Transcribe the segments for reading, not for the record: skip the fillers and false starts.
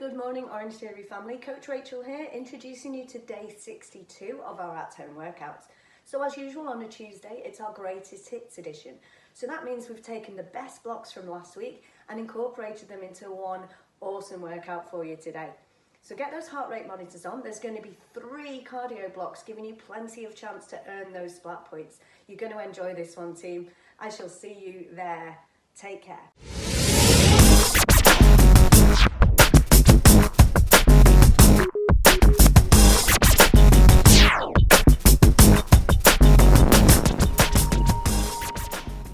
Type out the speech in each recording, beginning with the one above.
Good morning, Orangetheory family. Coach Rachel here, introducing you to day 62 of our at-home workouts. So as usual on a Tuesday, it's our Greatest HIITs edition. So that means we've taken the best blocks from last week and incorporated them into one awesome workout for you today. So get those heart rate monitors on. There's going to be 3 cardio blocks, giving you plenty of chance to earn those splat points. You're going to enjoy this one, team. I shall see you there. Take care.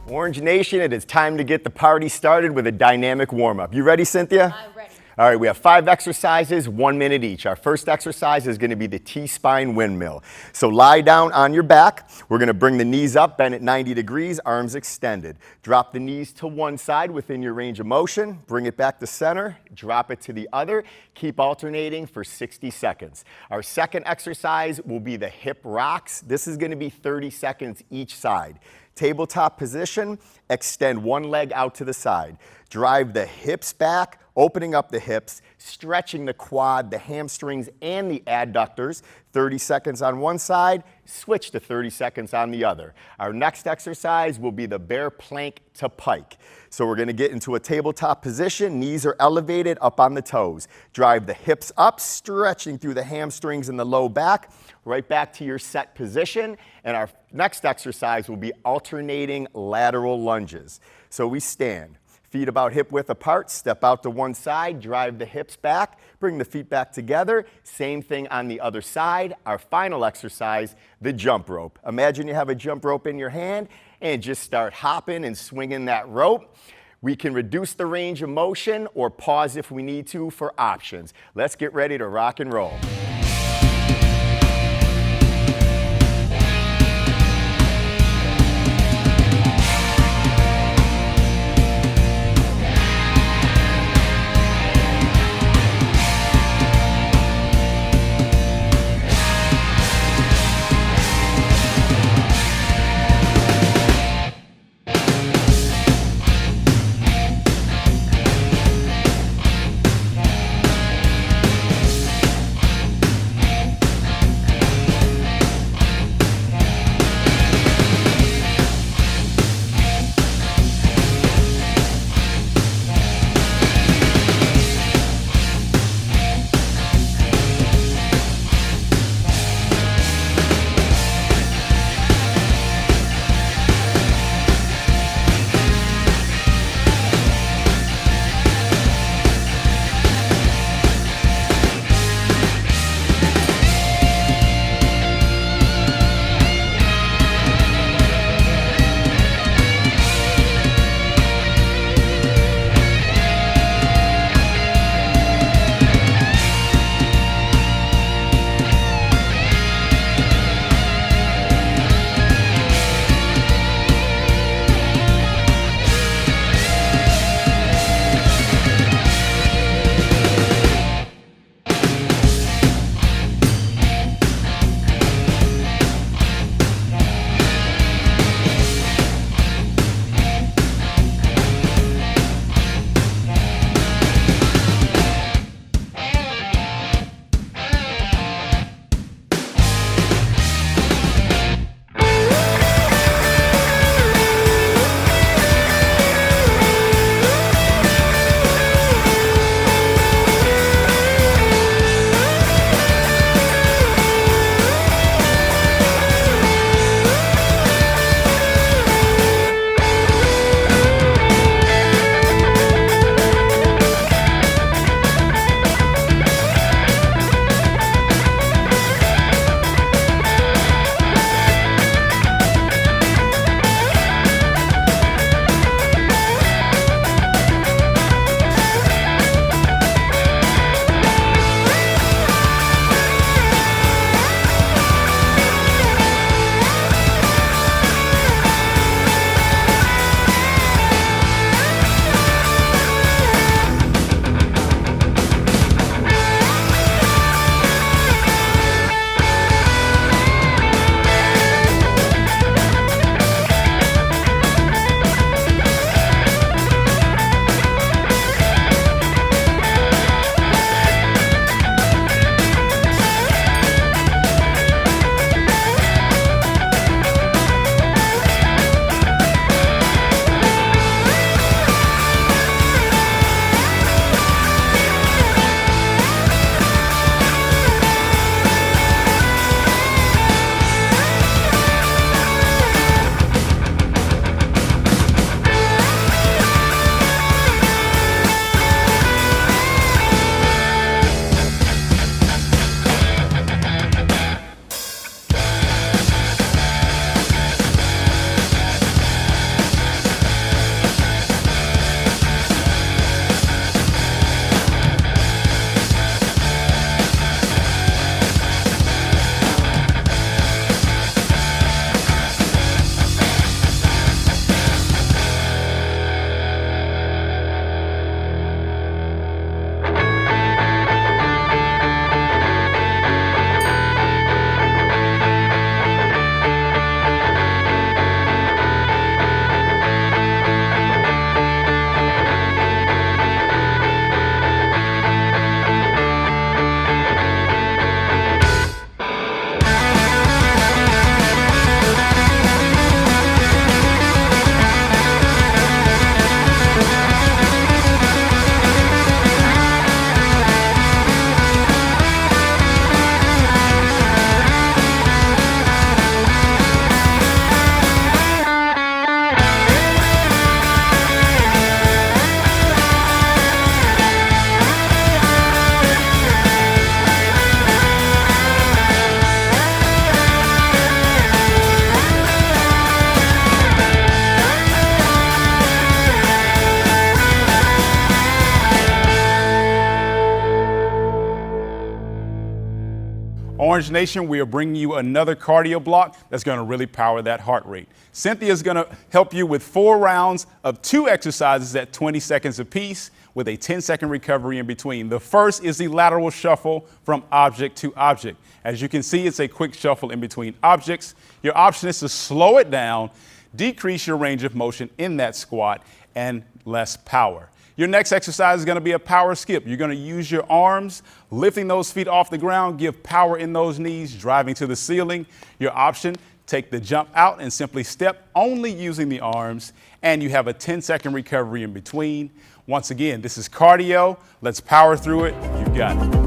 Orange Nation, it is time to get the party started with a dynamic warm-up. You ready, Cynthia? I'm ready. All right, we have 5 exercises, 1 minute each. Our first exercise is going to be the T-spine windmill. So lie down on your back. We're going to bring the knees up, bend at 90 degrees, arms extended. Drop the knees to one side within your range of motion. Bring it back to center. Drop it to the other. Keep alternating for 60 seconds. Our second exercise will be the hip rocks. This is going to be 30 seconds each side. Tabletop position, extend one leg out to the side. Drive the hips back, opening up the hips, stretching the quad, the hamstrings, and the adductors. 30 seconds on one side, switch to 30 seconds on the other. Our next exercise will be the bear plank to pike. So we're going to get into a tabletop position. Knees are elevated up on the toes. Drive the hips up, stretching through the hamstrings and the low back. Right back to your set position. And our next exercise will be alternating lateral lunges. So we stand. Feet about hip width apart, step out to one side, drive the hips back, bring the feet back together. Same thing on the other side. Our final exercise, the jump rope. Imagine you have a jump rope in your hand and just start hopping and swinging that rope. We can reduce the range of motion or pause if we need to for options. Let's get ready to rock and roll. Orange Nation, we are bringing you another cardio block that's going to really power that heart rate. Cynthia is going to help you with 4 rounds of 2 exercises at 20 seconds apiece with a 10-second recovery in between. The first is the lateral shuffle from object to object. As you can see, it's a quick shuffle in between objects. Your option is to slow it down, decrease your range of motion in that squat, and less power. Your next exercise is going to be a power skip. You're going to use your arms, lifting those feet off the ground, give power in those knees, driving to the ceiling. Your option, take the jump out and simply step only using the arms, and you have a 10-second recovery in between. Once again, this is cardio. Let's power through it. You've got it.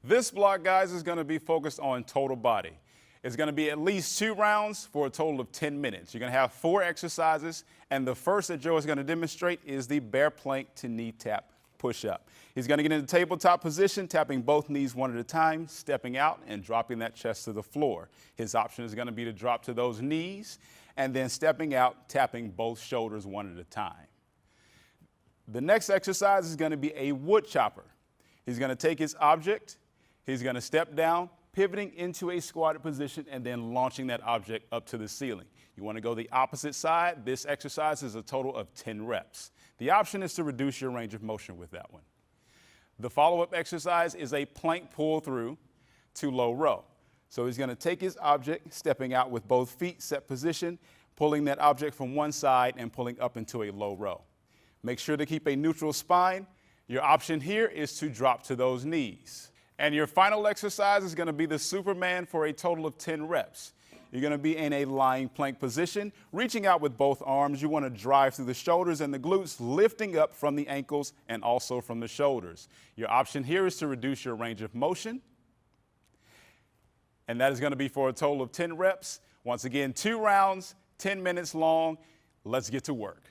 This block, guys, is going to be focused on total body. It's going to be at least 2 rounds for a total of 10 minutes. You're going to have 4 exercises, and the first that Joe is going to demonstrate is the bear plank to knee tap push-up. He's going to get into tabletop position, tapping both knees one at a time, stepping out and dropping that chest to the floor. His option is going to be to drop to those knees and then stepping out, tapping both shoulders one at a time. The next exercise is going to be a wood chopper. He's going to take his object, he's going to step down, pivoting into a squatted position and then launching that object up to the ceiling. You want to go the opposite side. This exercise is a total of 10 reps. The option is to reduce your range of motion with that one. The follow-up exercise is a plank pull through to low row. So he's going to take his object, stepping out with both feet set position, pulling that object from one side and pulling up into a low row. Make sure to keep a neutral spine. Your option here is to drop to those knees. And your final exercise is going to be the Superman for a total of 10 reps. You're going to be in a lying plank position, reaching out with both arms. You want to drive through the shoulders and the glutes, lifting up from the ankles and also from the shoulders. Your option here is to reduce your range of motion. And that is going to be for a total of 10 reps. Once again, 2 rounds, 10 minutes long. Let's get to work.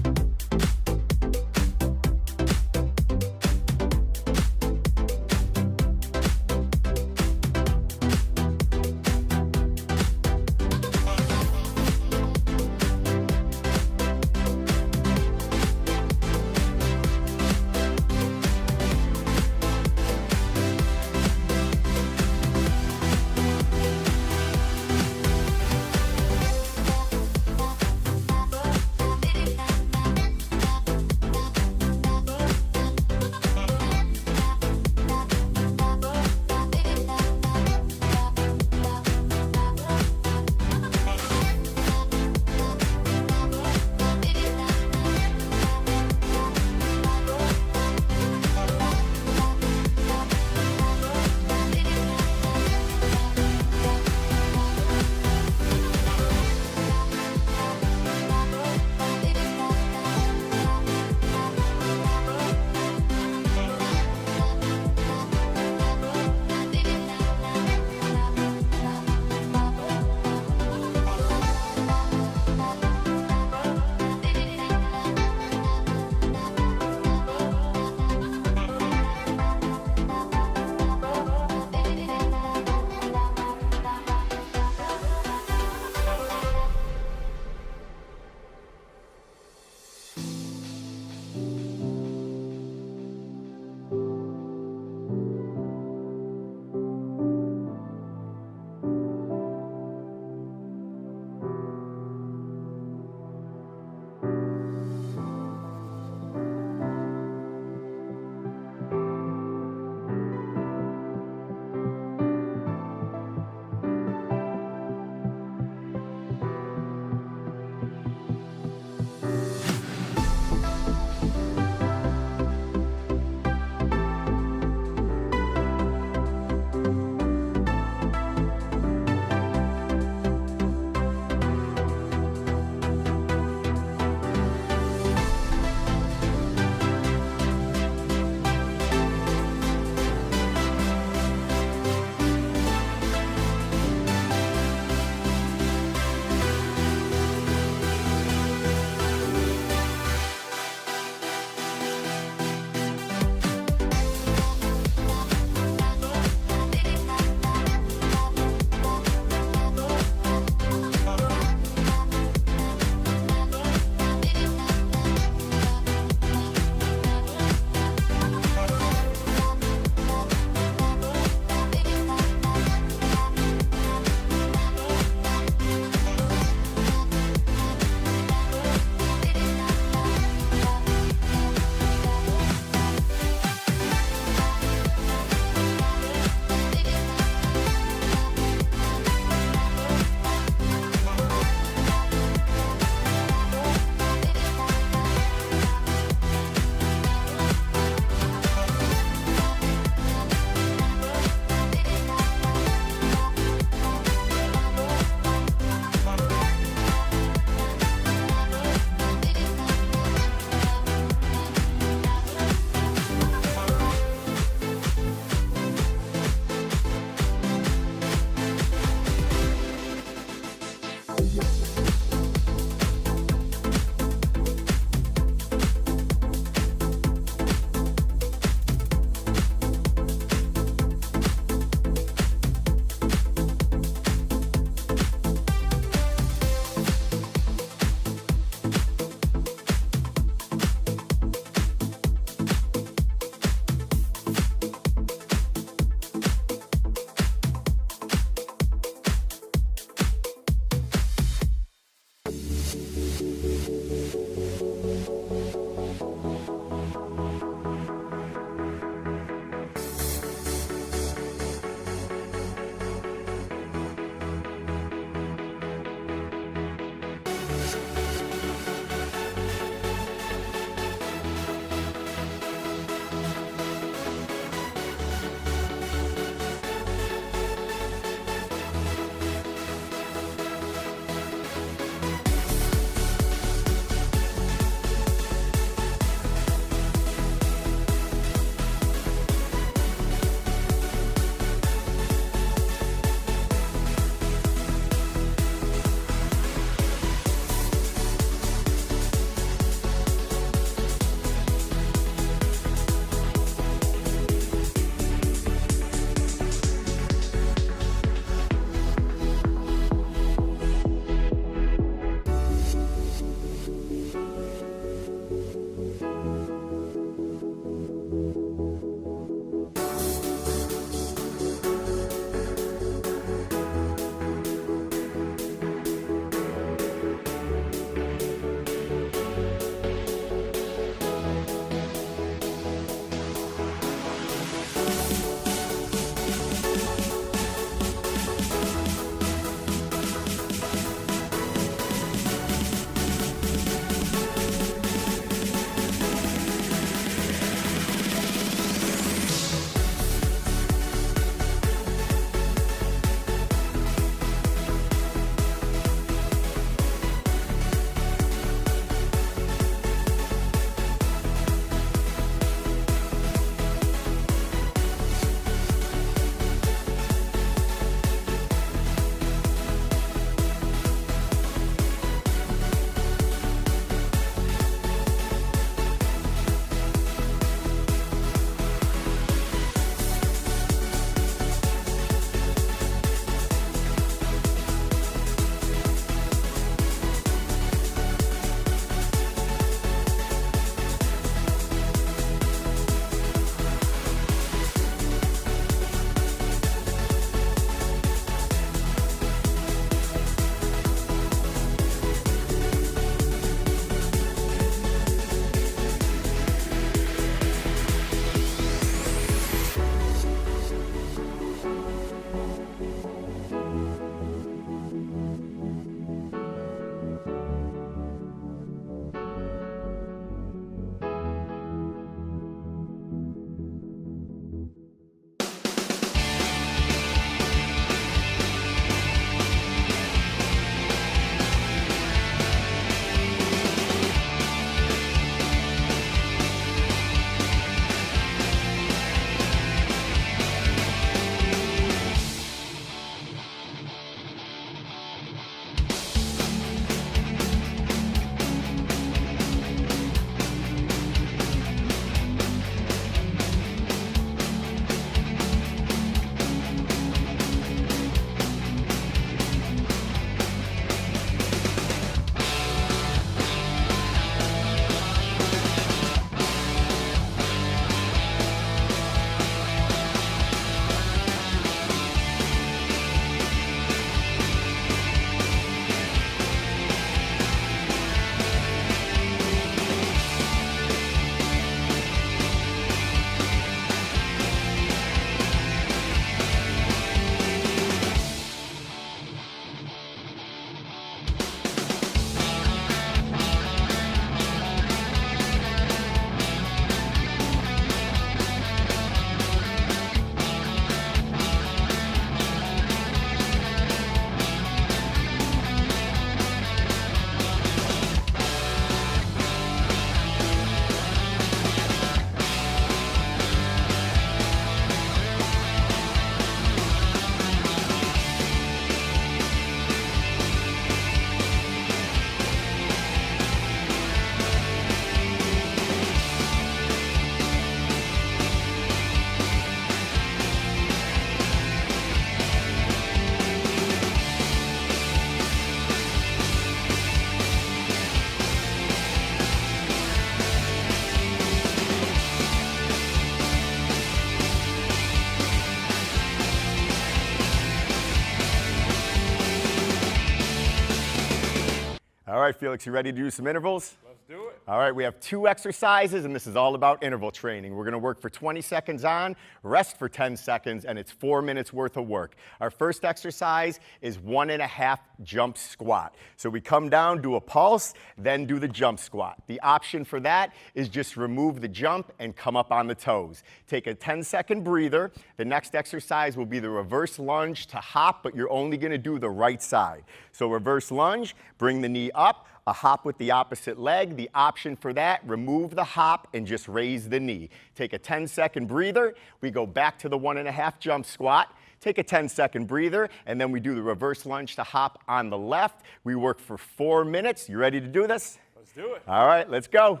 All right, Felix, you ready to do some intervals? Let's do it. All right, we have 2 exercises, and this is all about interval training. We're going to work for 20 seconds on, rest for 10 seconds, and it's 4 minutes worth of work. Our first exercise is 1.5 jump squat. So we come down, do a pulse, then do the jump squat. The option for that is just remove the jump and come up on the toes. Take a 10-second breather. The next exercise will be the reverse lunge to hop, but you're only going to do the right side. So reverse lunge, bring the knee up, a hop with the opposite leg. The option for that, remove the hop and just raise the knee. Take a 10-second breather. We go back to the 1.5 jump squat. Take a 10-second breather, and then we do the reverse lunge to hop on the left. We work for 4 minutes. You ready to do this? Let's do it. All right, let's go.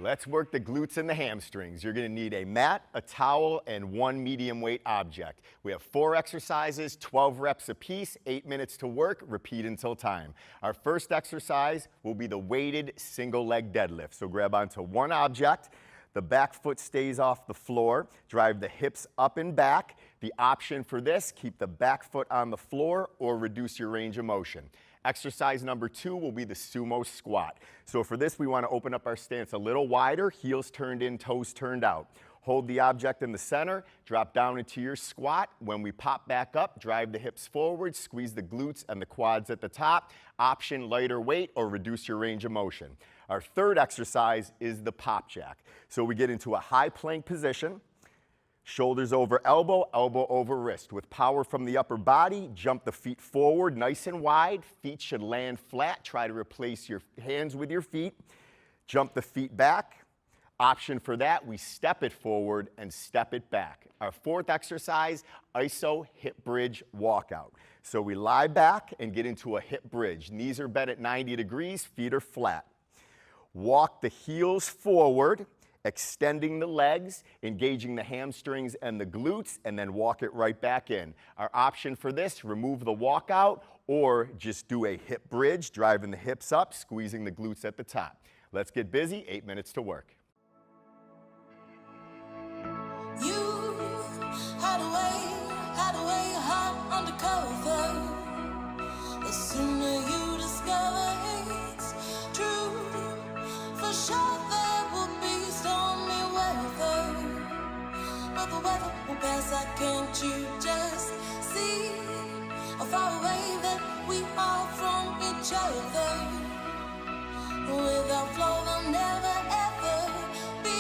Let's work the glutes and the hamstrings. You're going to need a mat, a towel, and one medium weight object. We have 4 exercises, 12 reps apiece, 8 minutes to work, repeat until time. Our first exercise will be the weighted single leg deadlift. So grab onto one object, the back foot stays off the floor, drive the hips up and back. The option for this, keep the back foot on the floor or reduce your range of motion. Exercise number 2 will be the sumo squat. So for this, we want to open up our stance a little wider, heels turned in, toes turned out. Hold the object in the center, drop down into your squat. When we pop back up, drive the hips forward, squeeze the glutes and the quads at the top. Option lighter weight or reduce your range of motion. Our third exercise is the pop jack. So we get into a high plank position. Shoulders over elbow, elbow over wrist. With power from the upper body, jump the feet forward nice and wide. Feet should land flat. Try to replace your hands with your feet. Jump the feet back. Option for that, we step it forward and step it back. Our fourth exercise, iso hip bridge walkout. So we lie back and get into a hip bridge. Knees are bent at 90 degrees, feet are flat. Walk the heels forward, extending the legs, engaging the hamstrings and the glutes, and then walk it right back in. Our option for this, remove the walkout or just do a hip bridge, driving the hips up, squeezing the glutes at the top. Let's get busy, 8 minutes to work. You had a way hot undercover. The sooner you discover it's true, for sure there will be stormy weather, but the weather will pass. Can't you just see how far away that we are from each other? Without flow there'll never ever be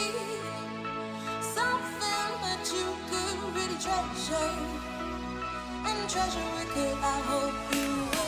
something that you could really treasure, and treasure it could. I hope you will.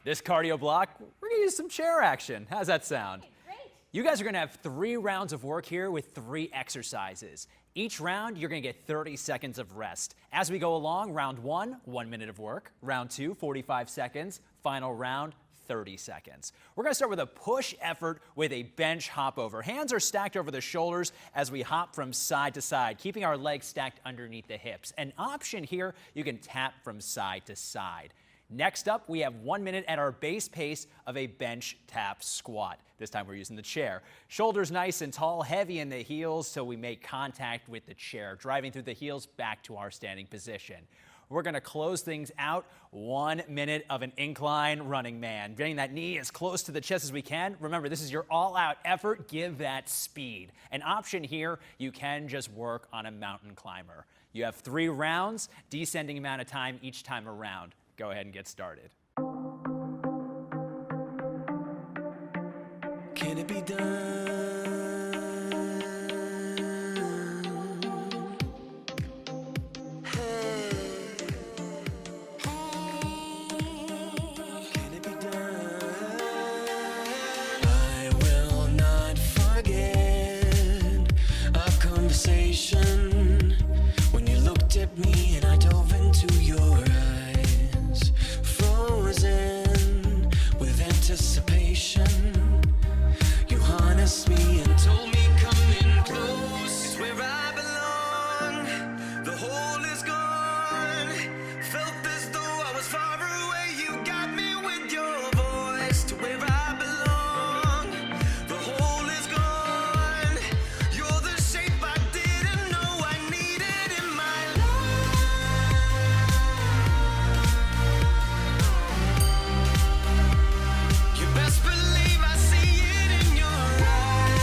This cardio block, we're gonna use some chair action. How's that sound? Great. You guys are gonna have 3 rounds of work here with 3 exercises. Each round, you're gonna get 30 seconds of rest. As we go along, round 1, 1 minute of work. Round 2, 45 seconds. Final round, 30 seconds. We're gonna start with a push effort with a bench hop over. Hands are stacked over the shoulders as we hop from side to side, keeping our legs stacked underneath the hips. An option here, you can tap from side to side. Next up, we have 1 minute at our base pace of a bench tap squat. This time we're using the chair. Shoulders nice and tall, heavy in the heels so we make contact with the chair, driving through the heels back to our standing position. We're gonna close things out 1 minute of an incline running man, getting that knee as close to the chest as we can. Remember, this is your all-out effort. Give that speed. An option here, you can just work on a mountain climber. You have 3 rounds, descending amount of time each time around. Go ahead and get started. Can it be done? Hey, can it be done? I will not forget our conversation when you looked at me and I dove into your eyes, frozen with anticipation. You harnessed me and told me come in close. It's where I belong. The hole is gone. Felt as though I was far away. You got me with your voice to where I belong. The hole is gone. You're the shape I didn't know I needed in my life. You best believe I see it in your eyes.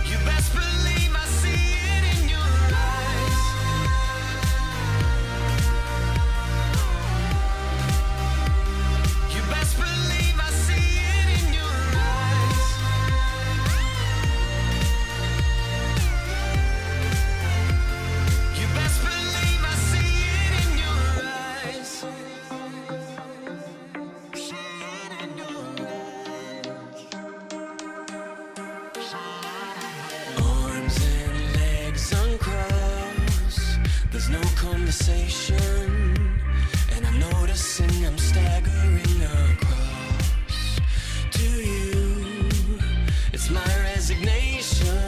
You best believe I see it in your eyes. You best believe I see it in your eyes. You best believe I see it in your eyes. See it in your eyes. Arms and legs uncrossed. There's no conversation, and I'm noticing I'm staggering across to you. It's my resignation.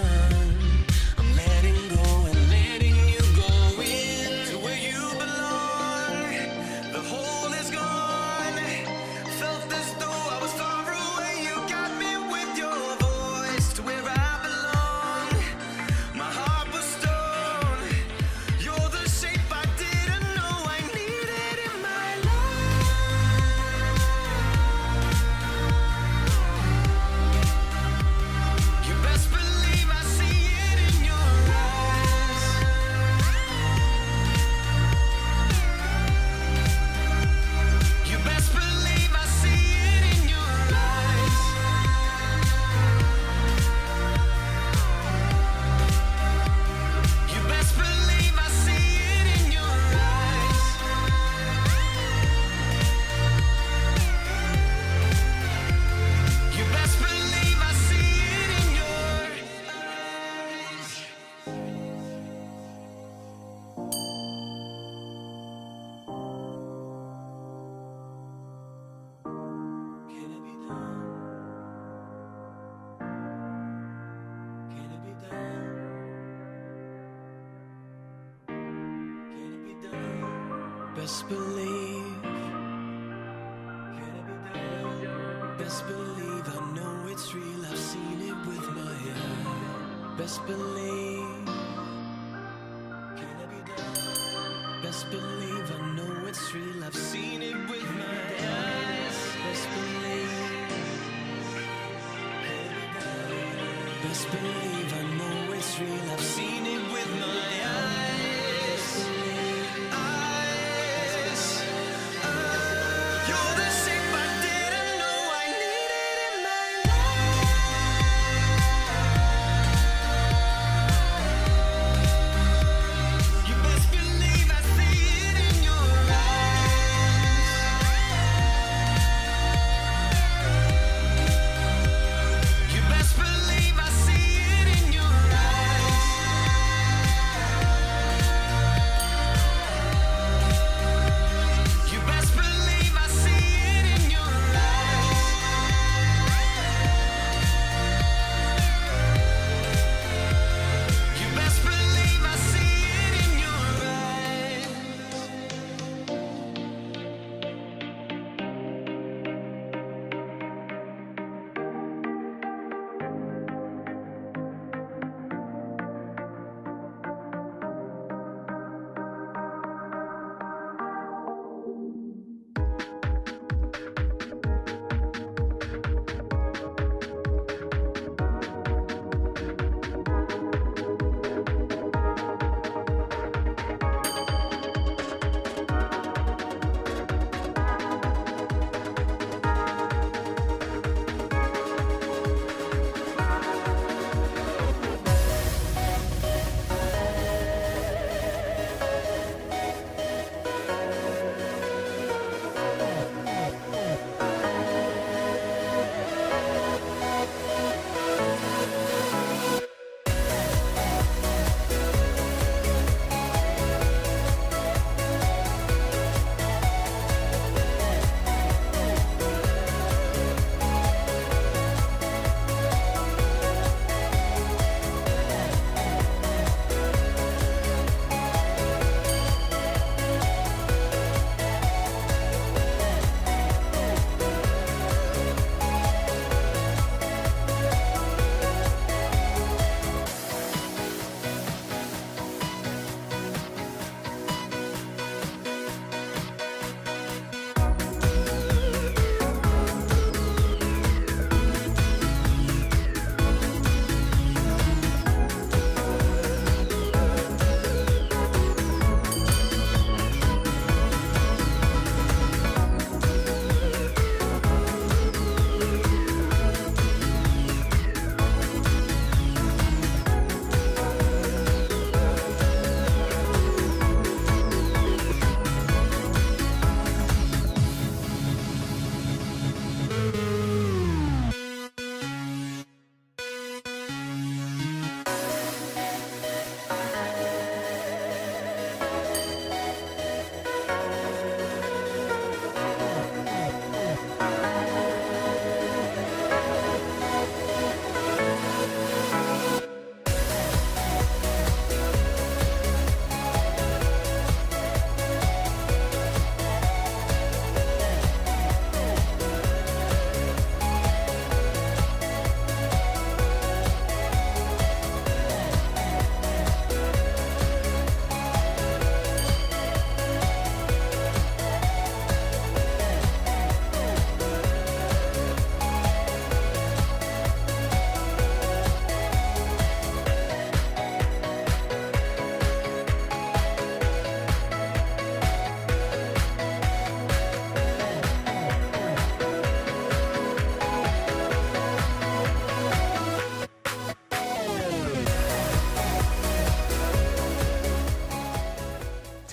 I'm letting go and letting you go in to where you belong. The hole is gone. Felt as though I was far away. You got me with your voice to where I belong. My heart was stone. You're the shape I didn't know I needed in my life. You best believe I see it in your eyes. You best believe I see it in your eyes. You best believe I see it in your eyes. You best believe I see it in your eyes. Can it be done? Can it be done? Can it be done? Best believe. Can it be done? Best believe I know it's real. I've seen it with my eyes. Best believe. Can it be done? Best believe I know it's real. I've seen it with my eyes. Best believe. Can it be done? Best believe I know it's real. I've seen it with my eyes. Eyes. You're the shape I didn't know I needed in my life. You best believe I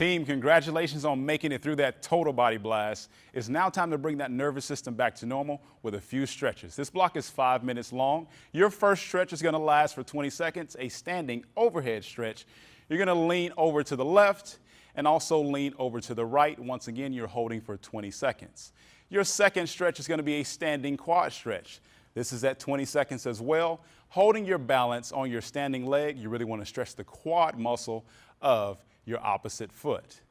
Team, congratulations on making it through that total body blast. It's now time to bring that nervous system back to normal with a few stretches. This block is 5 minutes long. Your first stretch is going to last for 20 seconds, a standing overhead stretch. You're going to lean over to the left and also lean over to the right. Once again, you're holding for 20 seconds. Your second stretch is going to be a standing quad stretch. This is at 20 seconds as well. Holding your balance on your standing leg, you really want to stretch the quad muscle of your opposite foot.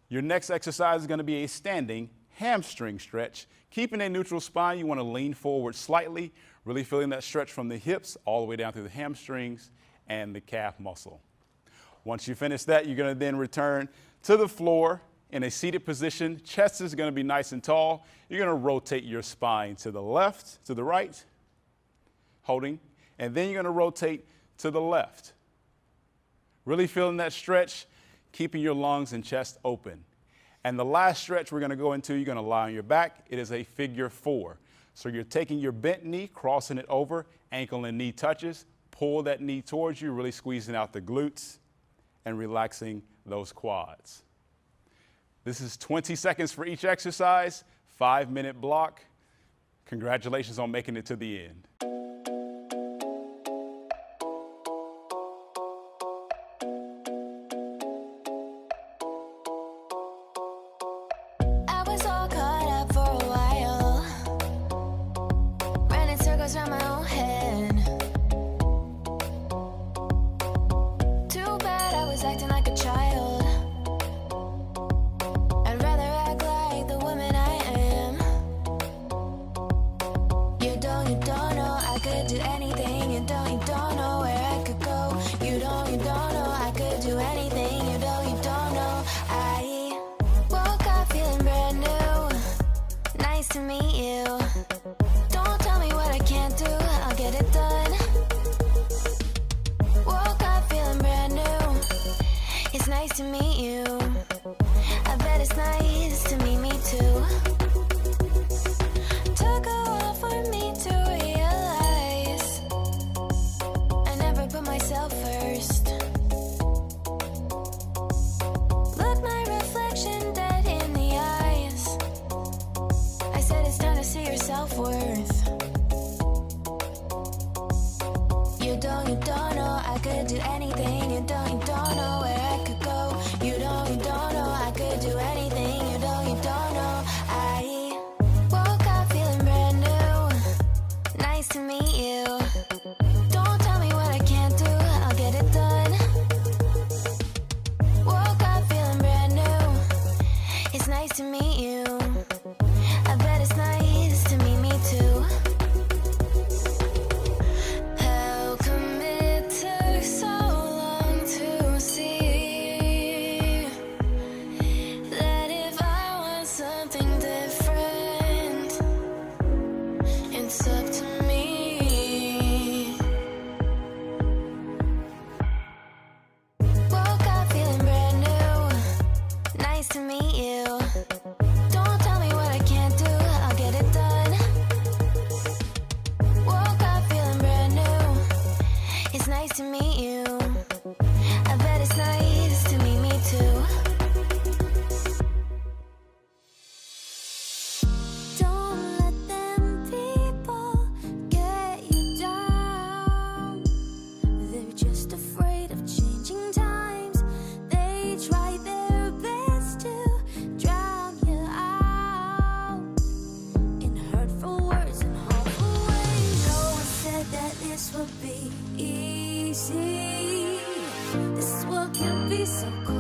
Your next exercise is going to be a standing hamstring stretch. Keeping a neutral spine, you want to lean forward slightly, really feeling that stretch from the hips all the way down through the hamstrings and the calf muscle. Once you finish that, you're going to then return to the floor in a seated position. Chest is going to be nice and tall. You're going to rotate your spine to the left, to the right, holding, and then you're going to rotate to the left. Really feeling that stretch, keeping your lungs and chest open. And the last stretch we're going to go into, you're going to lie on your back. It is a figure 4. So you're taking your bent knee, crossing it over, ankle and knee touches, pull that knee towards you, really squeezing out the glutes and relaxing those quads. This is 20 seconds for each exercise, 5-minute block. Congratulations on making it to the end. I was all caught up for a while, running circles around my own head. Too bad I was acting like a child. I'd rather act like the woman I am. You don't know I could do anything. You don't know where I could go. You don't know I could do anything. You don't know I woke up feeling brand new. Nice to meet you. Don't tell me what I can't do, I'll get it done. Woke up feeling brand new. It's nice to meet you. I bet it's nice to meet me too. Took a while for me to realize I never put myself first. Look my reflection dead in the eyes. I said it's time to see your self-worth. You don't know I could do anything. You don't know where I could go. You don't know I could do anything. You don't know I woke up feeling brand new. Nice to meet you. Don't tell me what I can't do, I'll get it done. Woke up feeling brand new. It's nice to meet you. I bet it's nice to meet me too. How come it took so long to see that if I want something different, it's up to me. Woke up feeling brand new. Nice to meet you. Don't tell me what I can't do, I'll get it done. Woke up feeling brand new. It's nice to meet you. I bet it's nice to meet me too. Don't let them people get you down. They're just afraid of changing times. They try their best to drown you out in hurtful words and harmful ways. No one said that this would be easy. This world can be so cold.